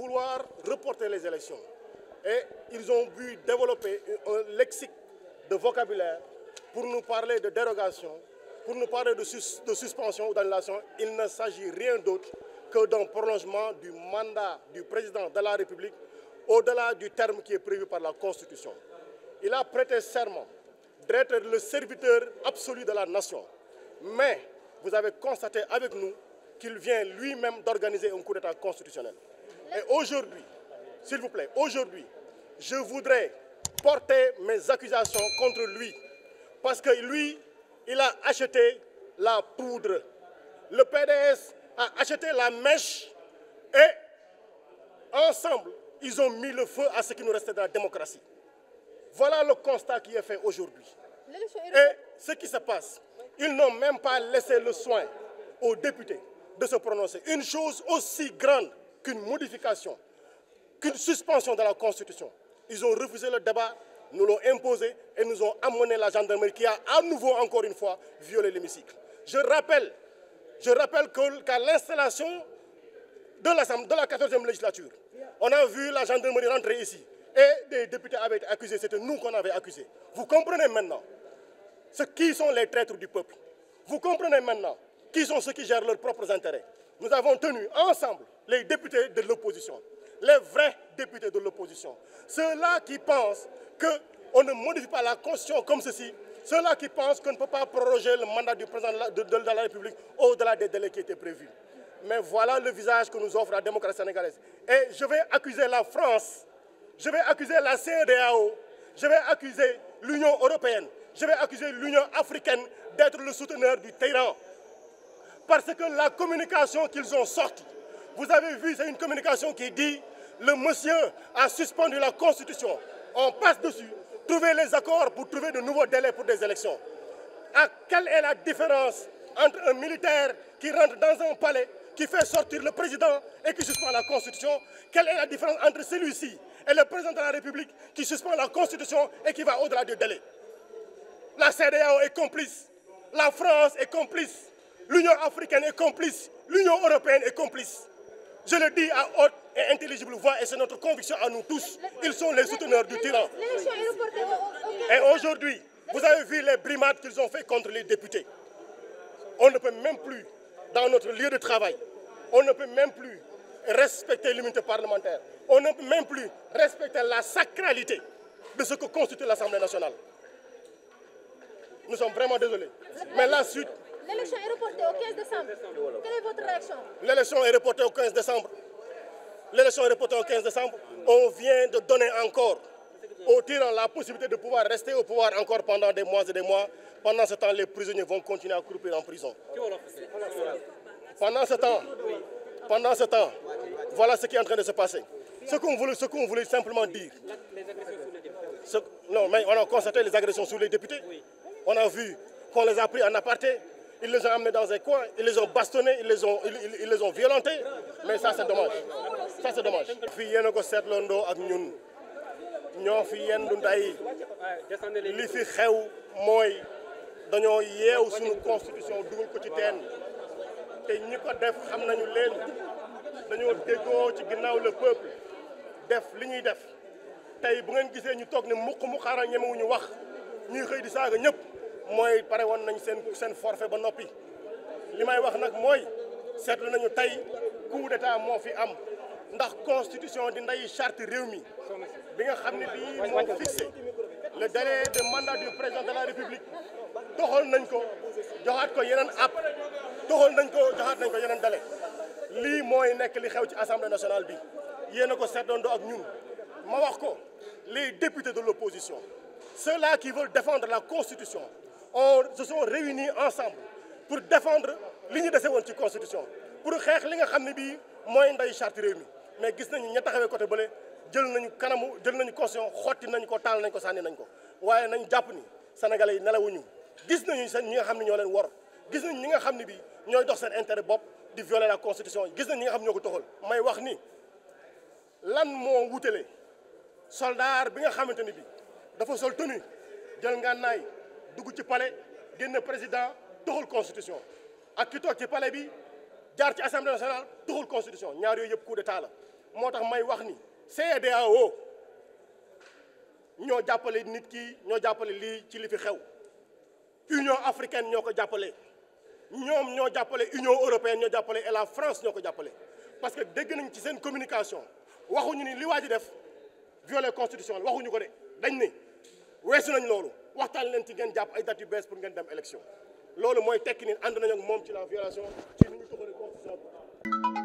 vouloir reporter les élections. Et ils ont vu développer un lexique de vocabulaire pour nous parler de dérogation, pour nous parler de suspension ou d'annulation. Il ne s'agit rien d'autre que d'un prolongement du mandat du président de la République au-delà du terme qui est prévu par la Constitution. Il a prêté serment d'être le serviteur absolu de la nation. Mais vous avez constaté avec nous qu'il vient lui-même d'organiser un coup d'État constitutionnel. Et aujourd'hui, s'il vous plaît, aujourd'hui, je voudrais porter mes accusations contre lui. Parce que lui, il a acheté la poudre. Le PDS a acheté la mèche et ensemble, ils ont mis le feu à ce qui nous restait de la démocratie. Voilà le constat qui est fait aujourd'hui. Et ce qui se passe, ils n'ont même pas laissé le soin aux députés de se prononcer. Une chose aussi grande qu'une modification, qu'une suspension de la Constitution. Ils ont refusé le débat, nous l'ont imposé et nous ont amené la gendarmerie qui a à nouveau, encore une fois, violé l'hémicycle. Je rappelle qu'à l'installation de la 14e législature, on a vu la gendarmerie rentrer ici et des députés avaient été accusés, c'était nous qu'on avait accusés. Vous comprenez maintenant qui sont les traîtres du peuple. Vous comprenez maintenant qui sont ceux qui gèrent leurs propres intérêts. Nous avons tenu ensemble les députés de l'opposition, les vrais députés de l'opposition, ceux-là qui pensent qu'on ne modifie pas la Constitution comme ceci, ceux-là qui pensent qu'on ne peut pas proroger le mandat du président de la République au-delà des délais qui étaient prévus. Mais voilà le visage que nous offre la démocratie sénégalaise. Et je vais accuser la France, je vais accuser la CEDEAO, je vais accuser l'Union européenne, je vais accuser l'Union africaine d'être le souteneur du tyran. Parce que la communication qu'ils ont sortie, vous avez vu, c'est une communication qui dit le monsieur a suspendu la Constitution. On passe dessus, trouver les accords pour trouver de nouveaux délais pour des élections. Quelle est la différence entre un militaire qui rentre dans un palais, qui fait sortir le président et qui suspend la Constitution? Quelle est la différence entre celui-ci et le président de la République qui suspend la Constitution et qui va au-delà du délai? La CEDEAO est complice, la France est complice, l'Union africaine est complice, l'Union européenne est complice. Je le dis à haute et intelligible voix et c'est notre conviction à nous tous. Ils sont les souteneurs du tyran. Et aujourd'hui, vous avez vu les brimades qu'ils ont fait contre les députés. On ne peut même plus, dans notre lieu de travail, on ne peut même plus respecter l'immunité parlementaire. On ne peut même plus respecter la sacralité de ce que constitue l'Assemblée nationale. Nous sommes vraiment désolés. Mais la suite... L'élection est reportée au 15 décembre. Quelle est votre réaction? L'élection est reportée au 15 décembre. L'élection est reportée au 15 décembre. On vient de donner encore aux tyrans la possibilité de pouvoir rester au pouvoir encore pendant des mois et des mois. Pendant ce temps, les prisonniers vont continuer à croupir en prison. Pendant ce temps, voilà ce qui est en train de se passer. Ce qu'on voulait simplement dire. Non, mais on a constaté les agressions sur les députés. On a vu qu'on les a pris en aparté. Ils les ont amenés dans un coin, ils les ont bastonnés, ils les ont violentés. Mais ça, c'est dommage. Ça, c'est dommage. Fi yéen ko seetloondoo ak ñun ñoo fi yendu nday li fi xew mooy dañoo yeew suñu constitution dugal ko ci teen te ñi ko def xam nañu leen dañoo déggoo ci ginnaaw le peuple def li ñuy def tey bu ngeen gisee ñu toog ne mukk mu xaaral ñemewuñu wax ñuy xëy di saaga ñëpp mooy pare woon nañ seen forfait ba noppi li may wax nag mooy seetlu nañu tey coup d'état moo fi am ndax constitution di nday charte réew mi bi nga xam ne bii moo fixé le délai de mandat du président de la République toxal nañ ko joxaat ko yeneen app toxal nañ ko joxaat nañ ko yeneen délai lii mooy nekk li xew ci assemblée nationale bi yéen a ko seetloondoo ak ñun ma wax ko les députés de l'opposition ceux-là qui veulent défendre la constitution se sont réunis ensemble pour défendre li ñu dese woon ci constitution pour xeex li nga xam ne bii mooy nday charte réew mi mais gis nañu ña taxawee côté bële jël nañu constitution xotti nañ ko taal nañ ko sànni nañ ko waaye nañ jàpp ni sénégalais yi nelawuñu gis nañu seen ñi nga xam ne ñoo leen wor gis nañu ñi nga xam ne bii ñooy dox seen intérêt bopp di violer la constitution gis nañ ñi nga xam ne ñoo ko toxal may wax ni lan moo wutale soldat bi nga xamante ni bi dafa sol tenue jël ngànnaay dugg ci palais génn président toxal constitution ak ki toog ci palais bi jaar ci assemblée nationale toxal constitution ñaar yooyu yëpp coup d'état la moo tax may wax ni CEDEAO ñoo jàppale nit ki ñoo jàppale lii ci li fi xew Union africaine ñoo ko jàppale ñoom ñoo jàppale Union européenne ñoo jàppale et la France ñoo ko jàppale parce que dégg nañ ci seen communication waxuñu ni li waa ji def violer constitution la waxuñu ko de dañ ne weesu nañ loolu waxtaan leen ci ngeen jàpp ay dates yu bees pour ngeen dem élection loolu mooy tekki ni ànd nañ ak moom ci la violation ci ni ñu doxalee constitution bi